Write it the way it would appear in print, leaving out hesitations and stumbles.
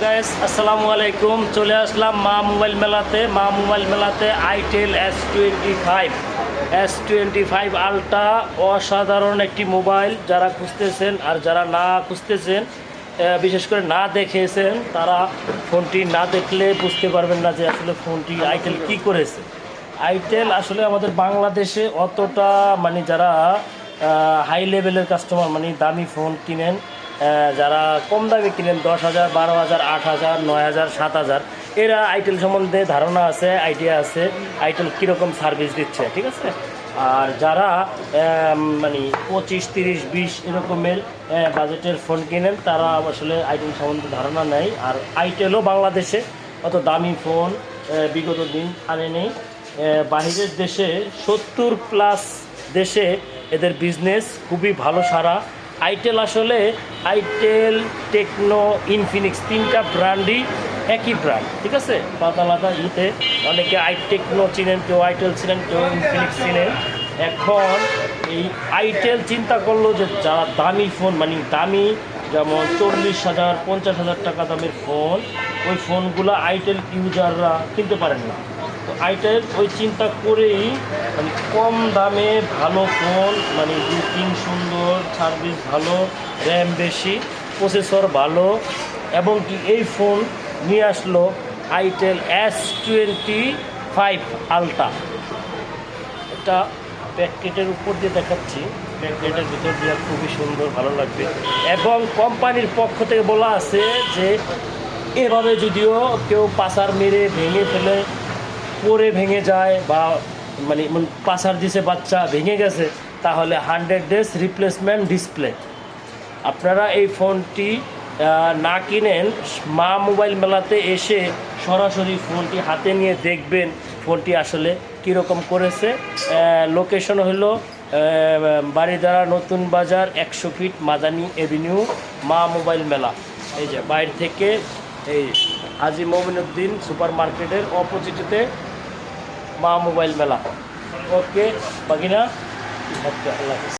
Guys, আসসালামু আলাইকুম। চলে আসলাম মা মোবাইল মেলাতে আইটেল S25 আলট্রা অসাধারণ একটি মোবাইল। যারা খুঁজতেছেন আর যারা না খুঁজতেছেন, বিশেষ করে না দেখেছেন, তারা ফোনটি না দেখলে বুঝতে পারবেন না যে আসলে ফোনটি আইটেল কি করেছে। আইটেল আসলে আমাদের বাংলাদেশে অতটা যারা হাই লেভেলের কাস্টমার দামি ফোন কিনেন, যারা কম দামে কিনেন 10,000, 12,000, 8,000, 9,000, 7,000, এরা আইটেল সম্বন্ধে ধারণা আছে, আইডিয়া আছে আইটেল কীরকম সার্ভিস দিচ্ছে, ঠিক আছে। আর যারা 25, 30, 20 এরকমের বাজেটের ফোন কিনেন, তারা আসলে আইটেল সম্বন্ধে ধারণা নেই। আর আইটেলও বাংলাদেশে অত দামি ফোন বিগত দিন আনে নেই। বাহিরের দেশে 70+ দেশে এদের বিজনেস খুবই ভালো সারা। আইটেল টেকনো, ইনফিনিক্স, 3টা ব্র্যান্ডই একই ব্র্যান্ড, ঠিক আছে। আলাদা আলাদা অনেকে টেকনো চিনেন, কেউ আইটেল চিনেন, কেউ ইনফিনিক্স চিনেন। এখন এই আইটেল চিন্তা করলো যে যারা দামি ফোন দামি, যেমন 40,000, 50,000 টাকা দামের ফোন, ওই ফোনগুলো আইটেল ইউজাররা কিনতে পারেন না। তো আইটেল ওই চিন্তা করেই কম দামে ভালো ফোন, লুকিং সুন্দর, সার্ভিস ভালো, র্যাম বেশি, প্রসেসর ভালো, এবং কি এই ফোন নিয়ে আসলো আইটেল S25 আলট্রা। এটা প্যাকেটের উপর দিয়ে দেখাচ্ছি, প্যাকেটের ভিতর দিয়ে খুবই সুন্দর, ভালো লাগবে। এবং কোম্পানির পক্ষ থেকে বলা আছে যে এভাবে যদিও কেউ পাসার মেরে ভেঙে ফেলে, পরে ভেঙে যায়, বা পাসার দিছে বাচ্চা ভেঙে গেছে, তাহলে 100 days রিপ্লেসমেন্ট ডিসপ্লে। আপনারা এই ফোনটি না কিনেন, মা মোবাইল মেলাতে এসে সরাসরি ফোনটি হাতে নিয়ে দেখবেন ফোনটি আসলে কীরকম করেছে। লোকেশন হলো বাড়িধারা নতুন বাজার 100 ফিট মাদানী এভিনিউ, মা মোবাইল মেলা। এই যে বাইরে থেকে এই হাজী মমিনুদ্দিন সুপার মার্কেটের অপোজিটেতে মা মোবাইল মেলা। ওকে বাগিনা, আল্লাহ হাফেজ।